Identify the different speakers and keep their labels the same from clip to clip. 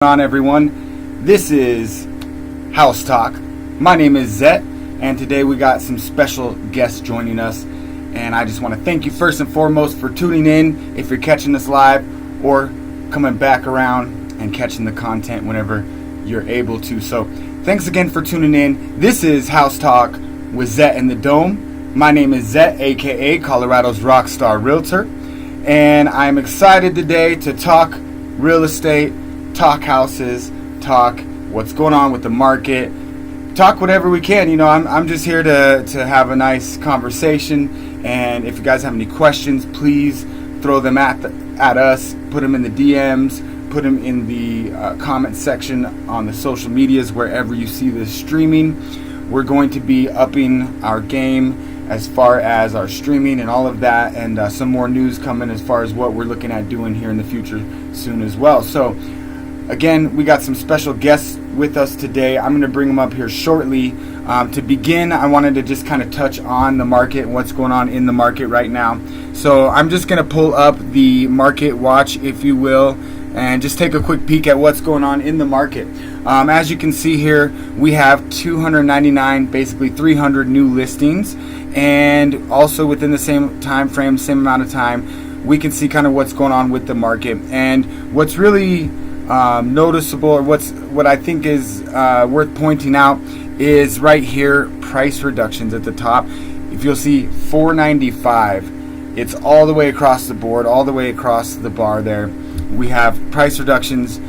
Speaker 1: On everyone, this is House Talk. My name is ZET, and today we got some special guests joining us, and I just want to thank you first and foremost for tuning in if you're catching us live or coming back around and catching the content whenever you're able to. So thanks again for tuning in. This is House Talk with ZET in the Dome. My name is ZET, aka Colorado's Rockstar Realtor, and I'm excited today to talk real estate, talk houses, talk what's going on with the market, talk whatever we can. I'm just here to have a nice conversation, and if you guys have any questions, please throw them at us, put them in the DMs, put them in the comment section on the social medias, wherever you see this streaming. We're going to be upping our game as far as our streaming and all of that, and some more news coming as far as what we're looking at doing here in the future soon as well. So again, we got some special guests with us today. I'm going to bring them up here shortly. To begin, I wanted to just kind of touch on the market and what's going on in the market right now. So I'm just going to pull up the market watch, if you will, and just take a quick peek at what's going on in the market. As you can see here, we have 299, basically 300 new listings, and also within the same time frame, same amount of time, we can see kind of what's going on with the market. And what's really noticeable, or what I think is worth pointing out, is right here, price reductions at the top. If you'll see 495, it's all the way across the board, all the way across the bar there. We have price reductions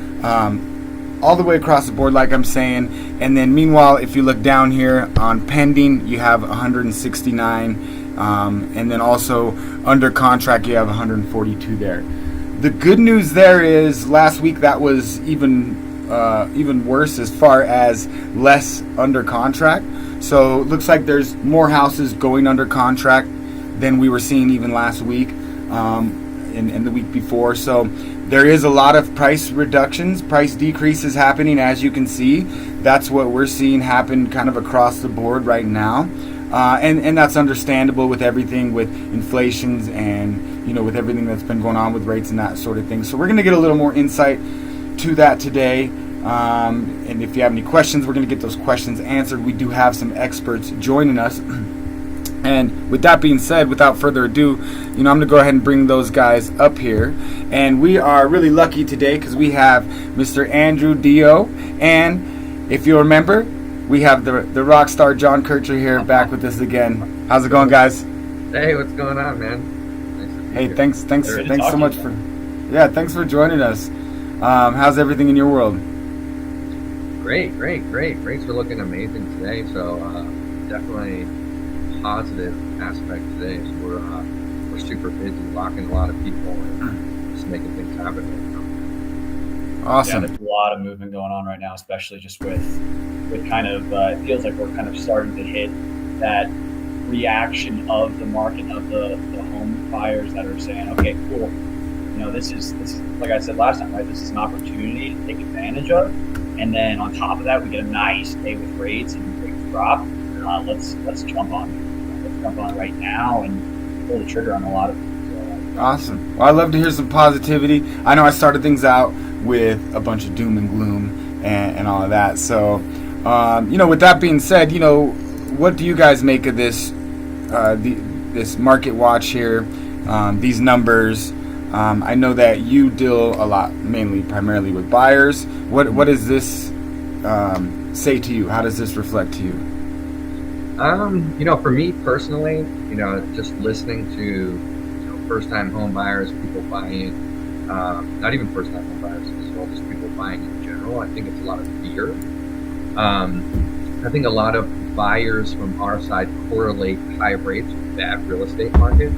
Speaker 1: all the way across the board, like I'm saying. And then meanwhile, if you look down here on pending, you have 169, and then also under contract, you have 142 there. The good news there is last week that was even worse as far as less under contract. So it looks like there's more houses going under contract than we were seeing even last week and the week before. So there is a lot of price reductions, price decreases happening, as you can see. That's what we're seeing happen kind of across the board right now. And that's understandable with everything, with inflations and with everything that's been going on with rates and that sort of thing. So we're going to get a little more insight to that today. And if you have any questions, we're going to get those questions answered. We do have some experts joining us. And with that being said, without further ado, I'm going to go ahead and bring those guys up here. And we are really lucky today because we have Mr. Andrew Dio. And if you remember, we have the rock star John Kircher here back with us again. How's it going, guys?
Speaker 2: Hey, what's going on, man?
Speaker 1: Nice to be here. Thanks so much thanks for joining us. How's everything in your world?
Speaker 2: Great. Rates are looking amazing today, so definitely positive aspect today. So we're super busy, locking a lot of people and just making things happen right now.
Speaker 1: Awesome.
Speaker 3: Yeah, there's a lot of movement going on right now, especially just with kind of it feels like we're kind of starting to hit that reaction of the market, of the home buyers that are saying, okay, cool, this is like I said last time, right? This is an opportunity to take advantage of, and then on top of that, we get a nice day with rates and rates drop. Let's jump on it. Let's jump on it right now and pull the trigger on a lot of things.
Speaker 1: Awesome. Well, I'd love to hear some positivity. I know I started things out with a bunch of doom and gloom and all of that. So, with that being said, what do you guys make of this this market watch here, these numbers? I know that you deal a lot, primarily with buyers. What does this say to you? How does this reflect to you?
Speaker 2: For me personally, just listening to first-time home buyers, people buying, not even first-time home buyers as well, just people buying in general, I think it's a lot of fear. I think a lot of buyers from our side correlate high rates with bad real estate market,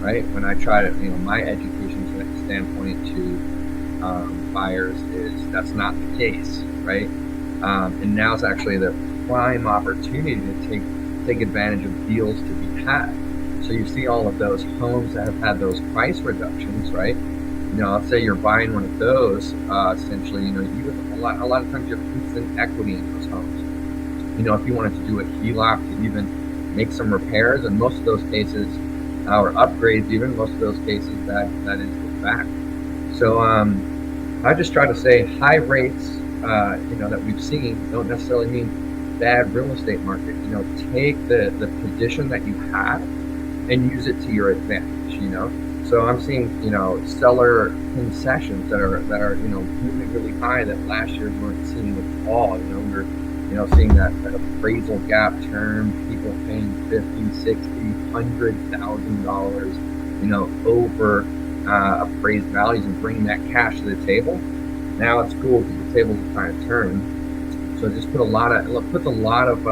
Speaker 2: right? When I try to, my education standpoint to buyers is that's not the case, right? And now it's actually the prime opportunity to take advantage of deals to be had. So you see all of those homes that have had those price reductions, right? Let's say you're buying one of those, essentially, you have a lot of times you have instant equity in those homes. If you wanted to do a HELOC to even make some repairs, in most of those cases, or upgrades even, most of those cases, that is the fact. So I just try to say high rates, that we've seen don't necessarily mean bad real estate market. Take the position that you have and use it to your advantage. So I'm seeing, seller concessions that are really, really high that last year we weren't seeing at all. We're, seeing that appraisal gap term, people paying $50, $60, $100,000, over appraised values and bringing that cash to the table. Now it's cool because the tables are trying to turn. So it just puts a lot of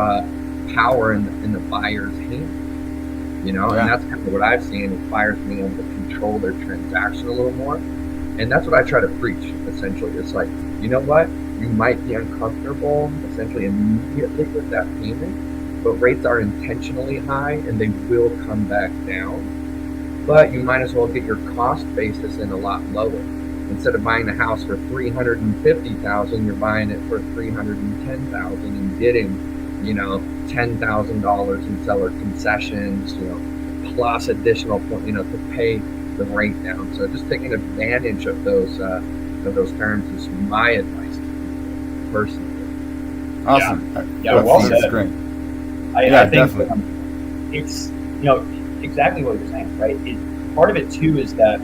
Speaker 2: power in the buyer's hand. And that's kind of what I've seen is buyers being able to control their transaction a little more. And that's what I try to preach, essentially. It's like, you know what? You might be uncomfortable, essentially, immediately with that payment, but rates are intentionally high and they will come back down. But you might as well get your cost basis in a lot lower. Instead of buying the house for $350,000, you're buying it for $310,000 and getting $10,000 in seller concessions, plus additional, to pay the rate down. So just taking advantage of those terms is my advice to people personally.
Speaker 1: Awesome.
Speaker 3: Yeah, well said.
Speaker 1: That's great.
Speaker 3: I think
Speaker 1: definitely.
Speaker 3: it's exactly what you're saying, right? Part of it too is that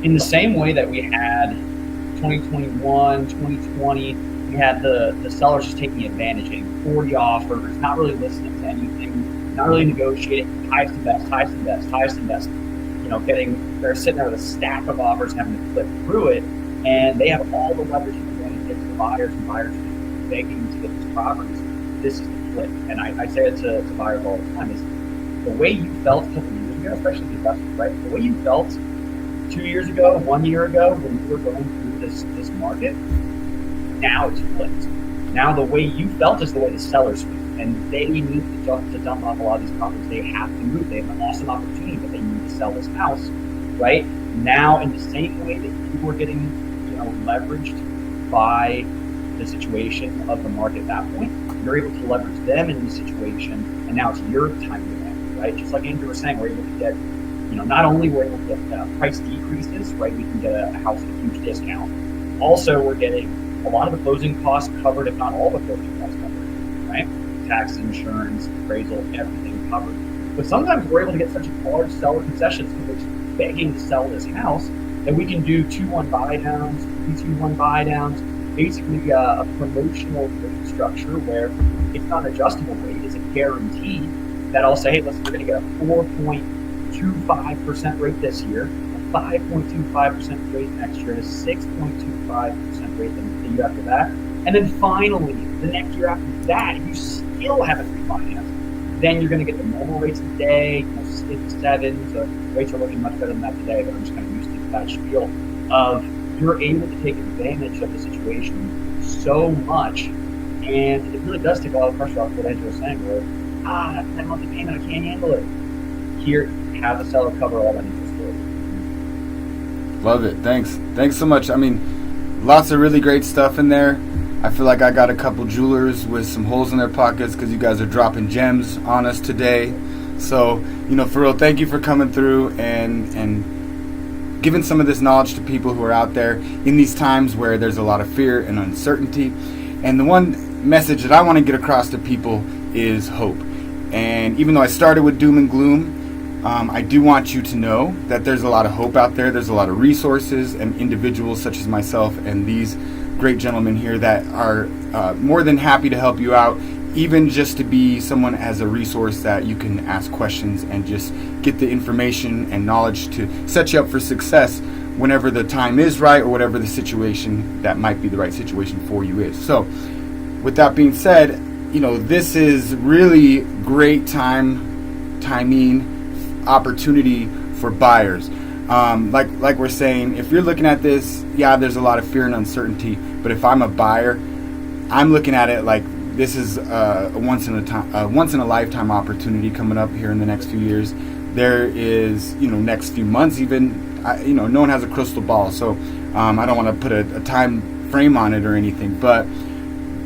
Speaker 3: in the same way that we had 2021, 2020. We had the sellers just taking advantage, getting 40 offers, not really listening to anything, not really negotiating, highest and best. They're sitting there with a stack of offers and having to flip through it, and they have all the leverage and advantage against the buyers, and buyers are begging to get these properties. This is the flip, and I say it to buyers all the time, is the way you felt a couple years ago, especially the investors, right? The way you felt 2 years ago, 1 year ago, when you were going through this market, now it's flipped. Now the way you felt is the way the sellers feel, and they need to dump off a lot of these properties. They have to move. They have an awesome opportunity, but they need to sell this house, right? Now, in the same way that you were getting, leveraged by the situation of the market at that point, you're able to leverage them in the situation, and now it's your time to win, right? Just like Andrew was saying, we're able to get, not only we're able to get price decreases, right? We can get a house at a huge discount. Also, we're getting a lot of the closing costs covered, if not all the closing costs covered, right? Tax, insurance, appraisal, everything covered. But sometimes we're able to get such large seller concessions because they're just begging to sell this house that we can do 2-1 buy downs, 3-2-1 buy downs, basically a promotional rate structure where it's not an adjustable rate, it's a guarantee that I'll say, hey, listen, we're going to get a 4.25% rate this year, 5.25% rate next year, and a 6.25% rate the year after that. And then finally, the next year after that, if you still haven't refinanced, then you're going to get the normal rates today, 6-7. So rates are looking much better than that today, but I'm just kind of used to that spiel of you're able to take advantage of the situation so much. And it really does take a lot of pressure off what Andrew was saying, where, that monthly payment, I can't handle it. Here, have the seller cover all that interest.
Speaker 1: Love it. Thanks so much. I mean, lots of really great stuff in there. I feel like I got a couple jewelers with some holes in their pockets because you guys are dropping gems on us today. So, for real, thank you for coming through and giving some of this knowledge to people who are out there in these times where there's a lot of fear and uncertainty. And the one message that I want to get across to people is hope. And even though I started with doom and gloom, I do want you to know that there's a lot of hope out there. There's a lot of resources and individuals such as myself and these great gentlemen here that are more than happy to help you out, even just to be someone as a resource that you can ask questions and just get the information and knowledge to set you up for success whenever the time is right or whatever the situation that might be the right situation for you is. So with that being said, this is really great timing opportunity for buyers. Like we're saying, if you're looking at this, there's a lot of fear and uncertainty, but if I'm a buyer, I'm looking at it like this is a once in a lifetime opportunity coming up here in the next few years. There is, next few months even, no one has a crystal ball, so I don't want to put a time frame on it or anything, but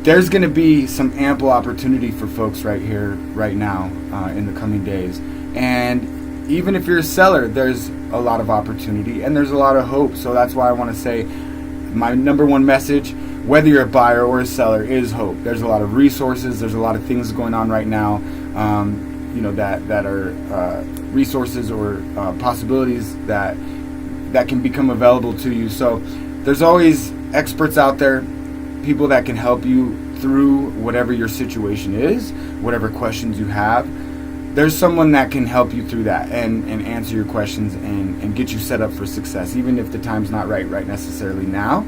Speaker 1: there's going to be some ample opportunity for folks right here, right now, in the coming days. And even if you're a seller, there's a lot of opportunity and there's a lot of hope. So that's why I want to say my number one message, whether you're a buyer or a seller, is hope. There's a lot of resources. There's a lot of things going on right now, that are resources or possibilities that can become available to you. So there's always experts out there, people that can help you through whatever your situation is, whatever questions you have. There's someone that can help you through that and answer your questions and get you set up for success, even if the time's not right necessarily now.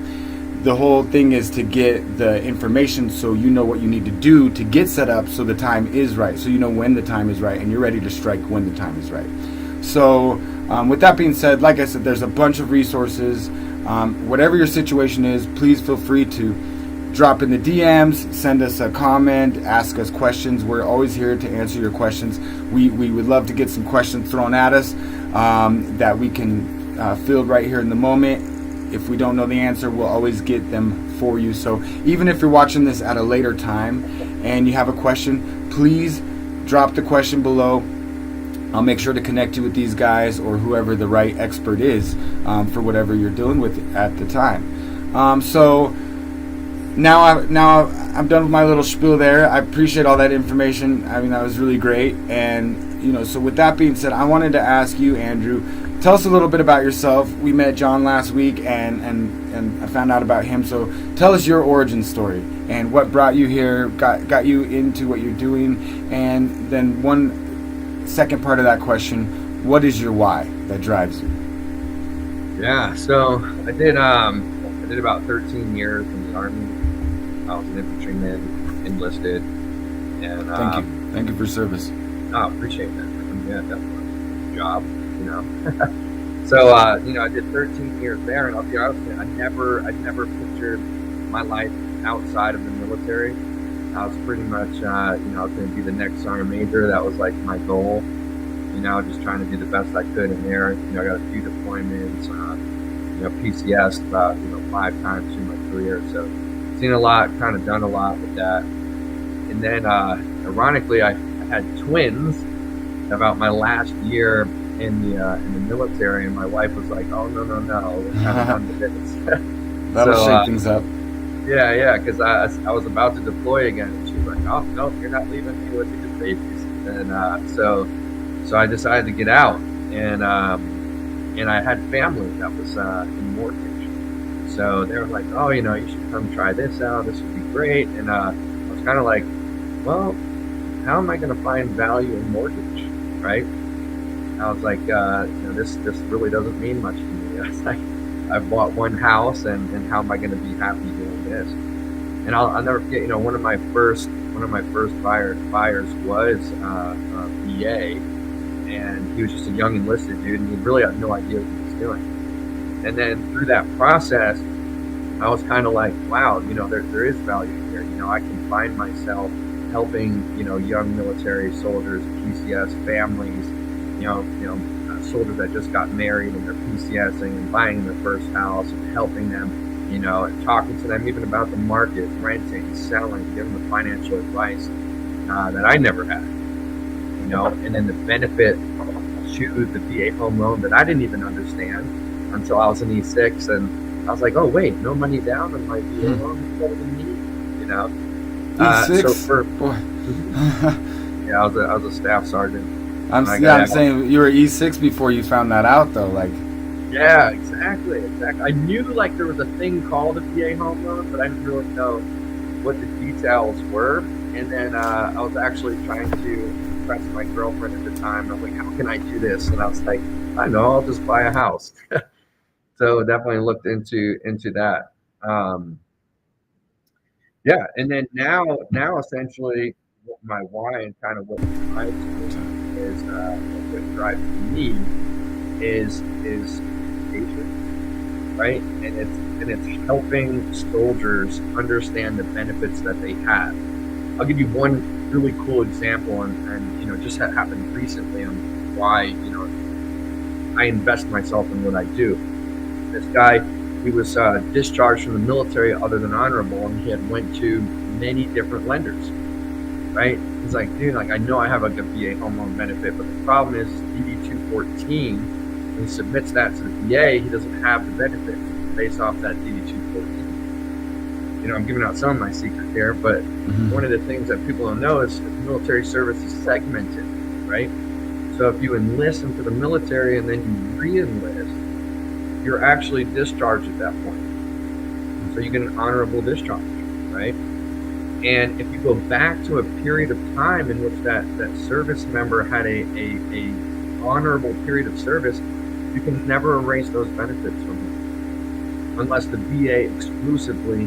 Speaker 1: The whole thing is to get the information so you know what you need to do to get set up so the time is right, so you know when the time is right and you're ready to strike when the time is right. So with that being said, like I said, there's a bunch of resources. Whatever your situation is, please feel free to drop in the DMs, send us a comment, ask us questions. We're always here to answer your questions. We would love to get some questions thrown at us that we can field right here in the moment. If we don't know the answer, we'll always get them for you. So even if you're watching this at a later time and you have a question, please drop the question below. I'll make sure to connect you with these guys or whoever the right expert is for whatever you're dealing with at the time. So now I'm done with my little spiel there. I appreciate all that information. I mean, that was really great. And so with that being said, I wanted to ask you, Andrew, tell us a little bit about yourself. We met John last week, and I found out about him. So tell us your origin story and what brought you here, got you into what you're doing, and then one second part of that question: what is your why that drives you?
Speaker 2: Yeah, so I did about 13 years in the Army. I was an infantryman, enlisted, and
Speaker 1: Thank you for service.
Speaker 2: I appreciate that. Yeah, definitely. Job. So I did 13 years there, and I'll be honest with you, I never pictured my life outside of the military. I was pretty much I was going to be the next sergeant major. That was like my goal. Just trying to do the best I could in there. I got a few deployments. PCS about 5 times through my career. So seen a lot, kind of done a lot with that. And then ironically, I had twins about my last year in the military, and my wife was like, "Oh no, we haven't done the business."
Speaker 1: That'll shake things up.
Speaker 2: Yeah, because I was about to deploy again, and she was like, "Oh no, you're not leaving me with these babies." And so I decided to get out, and I had family that was in mortgage, so they were like, "Oh, you should come try this out. This would be great." And I was kind of like, "Well, how am I going to find value in mortgage, right?" I was like, this really doesn't mean much to me. I was like, I've bought one house, and how am I going to be happy doing this? And I'll never forget, one of my first buyers was a VA, and he was just a young enlisted dude, and he really had no idea what he was doing. And then through that process, I was kind of like, wow, there is value here. I can find myself helping, young military soldiers, PCS families, soldiers that just got married and they're PCSing and buying their first house and helping them, and talking to them even about the market, renting, selling, giving them financial advice that I never had, and then the benefit to the VA home loan that I didn't even understand until I was in E6, and I was like, oh wait, no money down on my VA loan is better than me,
Speaker 1: E6?
Speaker 2: So for yeah, I was a staff sergeant.
Speaker 1: I'm saying you were E6 before you found that out, though. Like,
Speaker 2: yeah, exactly. I knew like there was a thing called a VA home loan, but I didn't really know what the details were. And then I was actually trying to impress my girlfriend at the time. I was like, how can I do this? And I was like, I don't know, I'll just buy a house. So definitely looked into that. Yeah, and then now essentially my why and kind of what drives me is education, right? And it's helping soldiers understand the benefits that they have. I'll give you one really cool example, and just happened recently on why I invest myself in what I do. This guy, he was discharged from the military other than honorable, and he had went to many different lenders. right? He's like, dude, like I know I have like a VA home loan benefit, but the problem is DD 214. When he submits that to the VA, he doesn't have the benefit based off that DD 214. You know, I'm giving out some of my secrets here, but one of the things that people don't know is military service is segmented, right? So if you enlist into the military and then you re-enlist, you're actually discharged at that point. So you get an honorable discharge, right? And if you go back to a period of time in which that service member had a honorable period of service, you can never erase those benefits from him unless the VA exclusively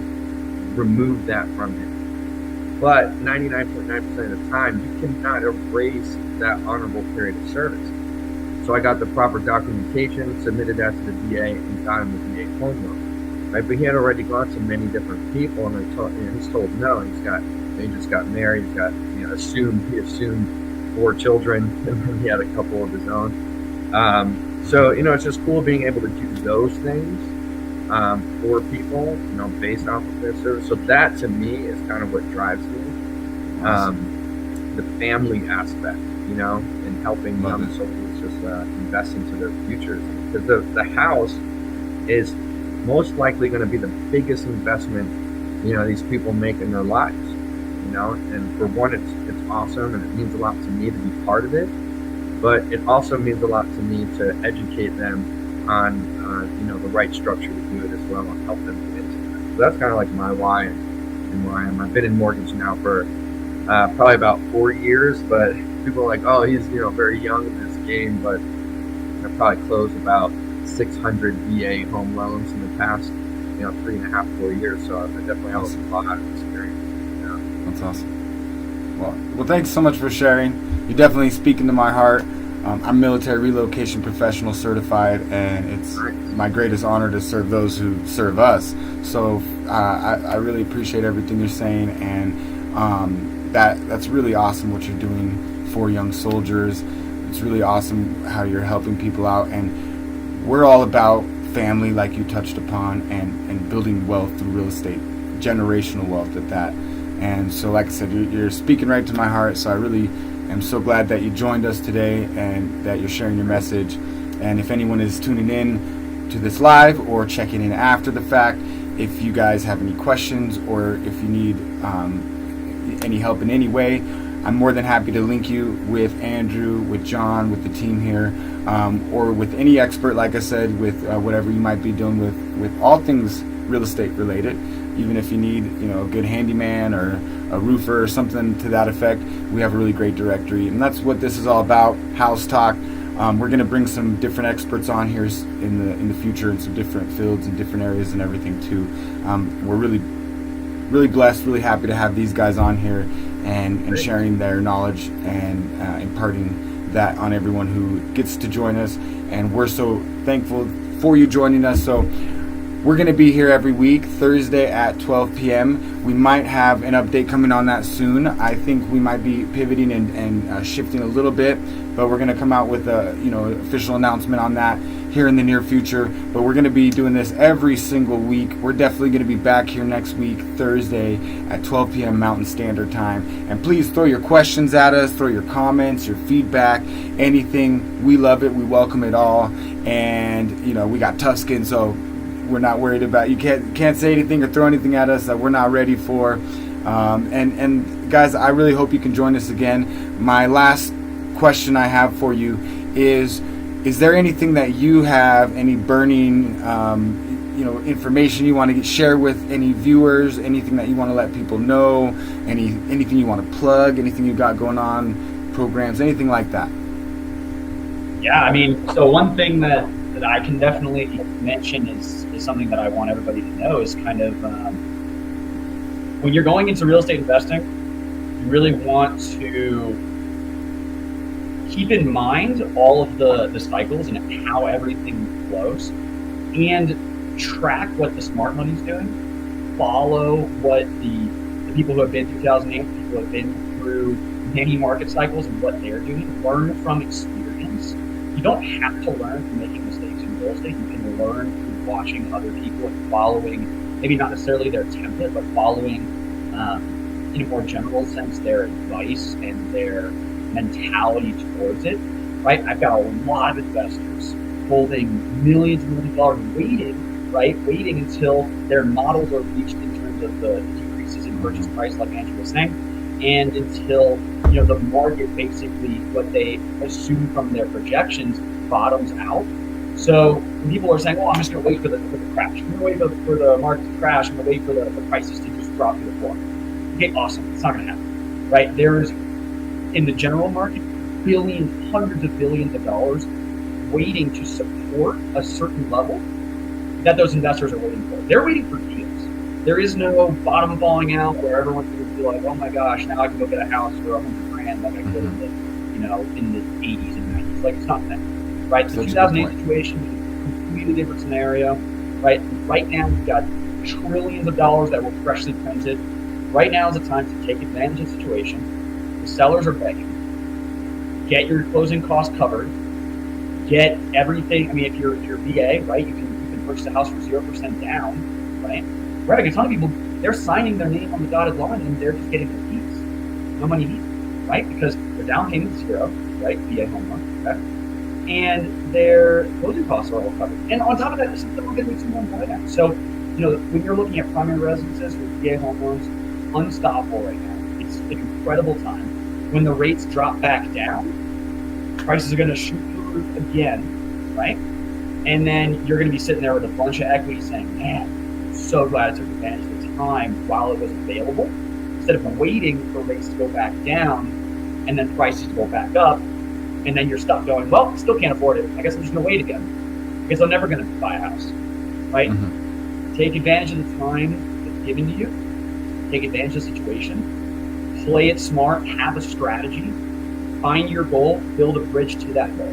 Speaker 2: removed that from him. But 99.9% of the time, you cannot erase that honorable period of service. So I got the proper documentation, submitted that to the VA, and got him the VA home loan. Right? But he had already gone to many different people, and he's told no. He just got married. He's got, he assumed 4 children, and then he had a couple of his own. So it's just cool being able to do those things for people, based off of their service. So that to me is kind of what drives me. The family aspect, and helping young soldiers just invest into their futures, because the house is most likely going to be the biggest investment these people make in their lives. And for one, it's awesome, and it means a lot to me to be part of it, but it also means a lot to me to educate them on the right structure to do it as well, and help them get into that. So that's kind of like my why and where I am. I've been in mortgage now for probably about 4 years, but people are like, oh, he's very young in this game, but I've probably closed about 600 VA home loans in the past 3.5, 4 years. So I definitely have a lot of experience.
Speaker 1: That's awesome. Well, thanks so much for sharing. You're definitely speaking to my heart. I'm military relocation professional certified, and it's my greatest honor to serve those who serve us. So I really appreciate everything you're saying, and that's really awesome what you're doing for young soldiers. It's really awesome how you're helping people out, and we're all about family, like you touched upon, and building wealth through real estate, generational wealth at that. And so, like I said, you're speaking right to my heart, so I really am so glad that you joined us today and that you're sharing your message. And if anyone is tuning in to this live or checking in after the fact, if you guys have any questions or if you need any help in any way, I'm more than happy to link you with Andrew, with John, with the team here, or with any expert, like I said, with whatever you might be doing with all things real estate related. Even if you need, a good handyman or a roofer or something to that effect, we have a really great directory. And that's what this is all about, House Talk. We're going to bring some different experts on here in the future in some different fields and different areas and everything too. We're really blessed, really happy to have these guys on here and sharing their knowledge and imparting that on everyone who gets to join us. And we're so thankful for you joining us. So we're going to be here every week, Thursday at 12 p.m. We might have an update coming on that soon. I think we might be pivoting and shifting a little bit, but we're going to come out with a official announcement on that here in the near future. But we're going to be doing this every single week. We're definitely going to be back here next week, Thursday at 12 p.m. Mountain Standard Time. And please throw your questions at us, throw your comments, your feedback, anything. We love it. We welcome it all. And, we got tough skin, so we're not worried about, you can't say anything or throw anything at us that we're not ready for. And guys, I really hope you can join us again. My last question I have for you is there anything that you have, any burning information you want to share with any viewers, anything that you want to let people know, anything you want to plug, anything you got going on, programs, anything like that?
Speaker 3: Yeah, so one thing that I can definitely mention is something that I want everybody to know is kind of when you're going into real estate investing, you really want to keep in mind all of the cycles and how everything flows, and track what the smart money's doing. Follow what the people who have been through 2008, people who have been through many market cycles and what they're doing. Learn from experience. You don't have to learn from making mistakes in real estate. You can learn through watching other people and following, maybe not necessarily their template, but following in a more general sense, their advice and their mentality towards it, right? I've got a lot of investors holding millions and millions of dollars waiting, right? Waiting until their models are reached in terms of the decreases in purchase price, like Andrew was saying, and until, the market basically, what they assume from their projections, bottoms out. So when people are saying, I'm just going to wait for the crash. I'm going to wait for the market to crash. I'm going to wait for the prices to just drop to the floor. Okay, awesome. It's not going to happen, right? There's, in the general market, billions, hundreds of billions of dollars waiting to support a certain level that those investors are waiting for. They're waiting for deals. There is no bottom falling out where everyone's going to be like, oh my gosh, now I can go get a house for $100,000 like I could in the 80s and 90s. Like, it's not that, right? The 2008 situation is a completely different scenario, right? Right now, we've got trillions of dollars that were freshly printed. Right now is the time to take advantage of the situation. The sellers are begging. Get your closing costs covered. Get everything. I mean, if you're VA, right, you can purchase a house for 0% down, right? Right, like a ton of people, they're signing their name on the dotted line and they're just getting their keys. No money needed, right? Because their down payment is 0, right? VA home loan, okay? And their closing costs are all covered. And on top of that, some of them are going to be 2 months right now. So, when you're looking at primary residences with VA home loans, unstoppable right now. It's an incredible time. When the rates drop back down, prices are going to shoot through the roof again, right? And then you're going to be sitting there with a bunch of equity saying, man, so glad I took advantage of the time while it was available, instead of waiting for rates to go back down and then prices to go back up, and then you're stuck going, well, I still can't afford it. I guess I'm just going to wait again because I'm never going to buy a house, right? Mm-hmm. Take advantage of the time that's given to you. Take advantage of the situation. Play it smart. Have a strategy. Find your goal. Build a bridge to that goal,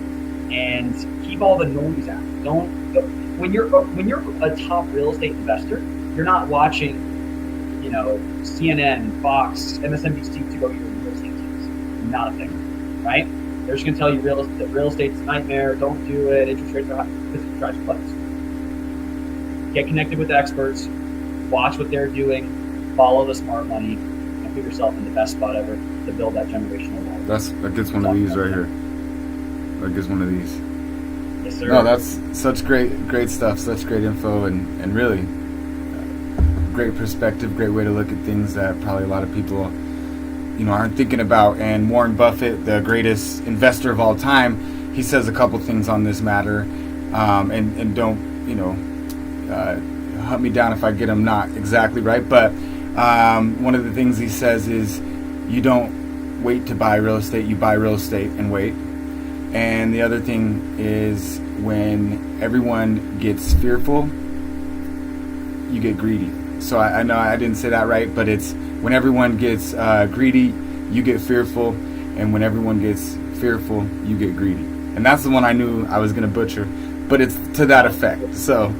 Speaker 3: and keep all the noise out. Don't. When you're a top real estate investor, you're not watching, CNN, Fox, MSNBC to go to your real estate deals. Not a thing, right? They're just going to tell you that real estate's a nightmare. Don't do it. Interest rates are high because it drives price. Get connected with experts. Watch what they're doing. Follow the smart money, and put yourself in the best spot ever to build that generational wealth.
Speaker 1: That gets one of these right here. That gets one of these.
Speaker 3: Yes, sir.
Speaker 1: No, that's such great stuff, such great info, and really great perspective, great way to look at things that probably a lot of people, aren't thinking about. And Warren Buffett, the greatest investor of all time, he says a couple things on this matter, and don't, hunt me down if I get them not exactly right, but one of the things he says is you don't wait to buy real estate, you buy real estate and wait. And the other thing is when everyone gets fearful, you get greedy. So I know I didn't say that right, but it's when everyone gets greedy, you get fearful. And when everyone gets fearful, you get greedy. And that's the one I knew I was going to butcher, but it's to that effect. So,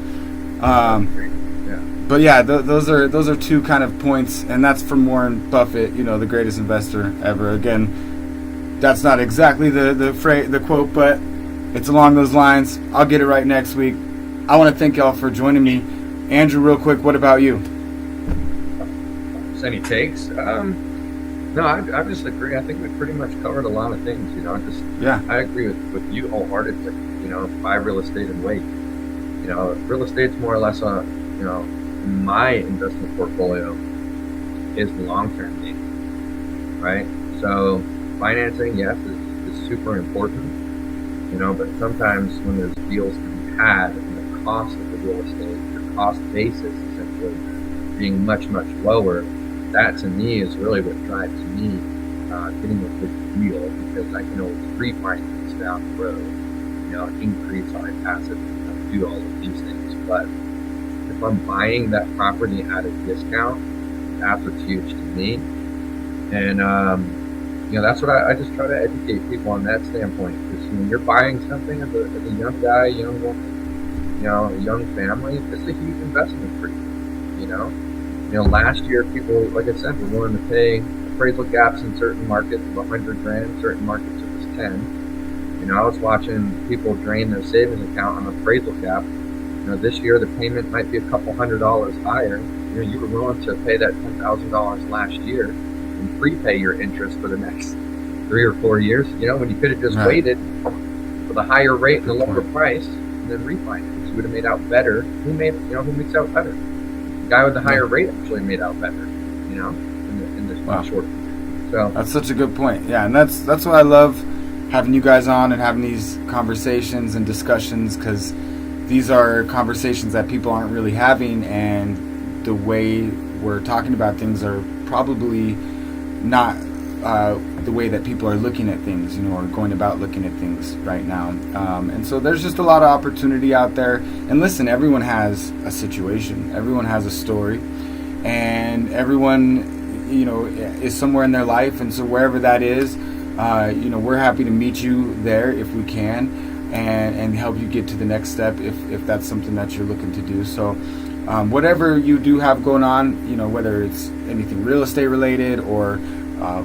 Speaker 1: but yeah, those are 2 kind of points. And that's from Warren Buffett, the greatest investor ever. Again, that's not exactly the quote, but it's along those lines. I'll get it right next week. I want to thank y'all for joining me. Andrew, real quick, what about you?
Speaker 2: Any takes? No, I just agree. I think we pretty much covered a lot of things. I agree with you wholeheartedly. Buy real estate and wait. Real estate's more or less my investment portfolio is long-term need, right? So financing, yes, is super important, but sometimes when there's deals to be had and the cost of the real estate, your cost basis essentially being much, much lower, that to me is really what drives me getting a good deal, because I can always refinance down the road, increase on my passive, do all of these things. But if I'm buying that property at a discount, that's what's huge to me. And that's what I just try to educate people on that standpoint. Because when you're buying something as a young guy, young woman, a young family, it's a huge investment for you. Last year people, like I said, were willing to pay appraisal gaps in certain markets of $100,000, certain markets it was 10. I was watching people drain their savings account on appraisal gap. This year the payment might be a couple $100 higher. You were willing to pay that $10,000 last year. and prepay your interest for the next 3 or 4 years, when you could have just waited for the higher rate and the lower price and then refinance. You would have made out better. Who makes out better? The guy with the higher rate actually made out better, in the short term. So
Speaker 1: that's such a good point. Yeah, and that's why I love having you guys on and having these conversations and discussions, because these are conversations that people aren't really having, and the way we're talking about things are probably not the way that people are looking at things, or going about looking at things right now. And so there's just a lot of opportunity out there. And listen, everyone has a situation, everyone has a story, and everyone, is somewhere in their life. And so wherever that is, we're happy to meet you there if we can, and help you get to the next step if that's something that you're looking to do. So whatever you do have going on, whether it's anything real estate related or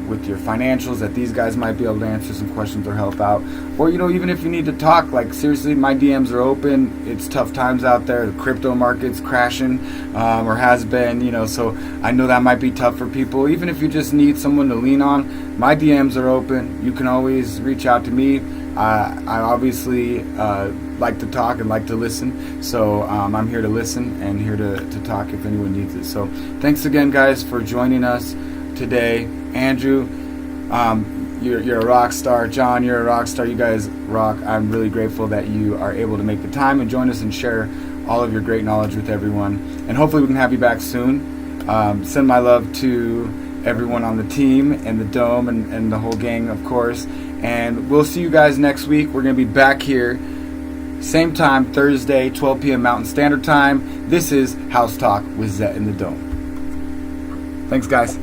Speaker 1: with your financials, that these guys might be able to answer some questions or help out. Or, even if you need to talk, like seriously, my DMs are open. It's tough times out there. The crypto market's crashing, or has been, so I know that might be tough for people. Even if you just need someone to lean on, my DMs are open. You can always reach out to me. I obviously like to talk and like to listen. So I'm here to listen and here to talk if anyone needs it. So thanks again, guys, for joining us today. Andrew, you're a rock star. John, you're a rock star. You guys rock. I'm really grateful that you are able to make the time and join us and share all of your great knowledge with everyone. And hopefully we can have you back soon. Send my love to everyone on the team and the Dome and the whole gang, of course. And we'll see you guys next week. We're going to be back here, same time, Thursday, 12 p.m. Mountain Standard Time. This is House Talk with ZET in the Dome. Thanks, guys.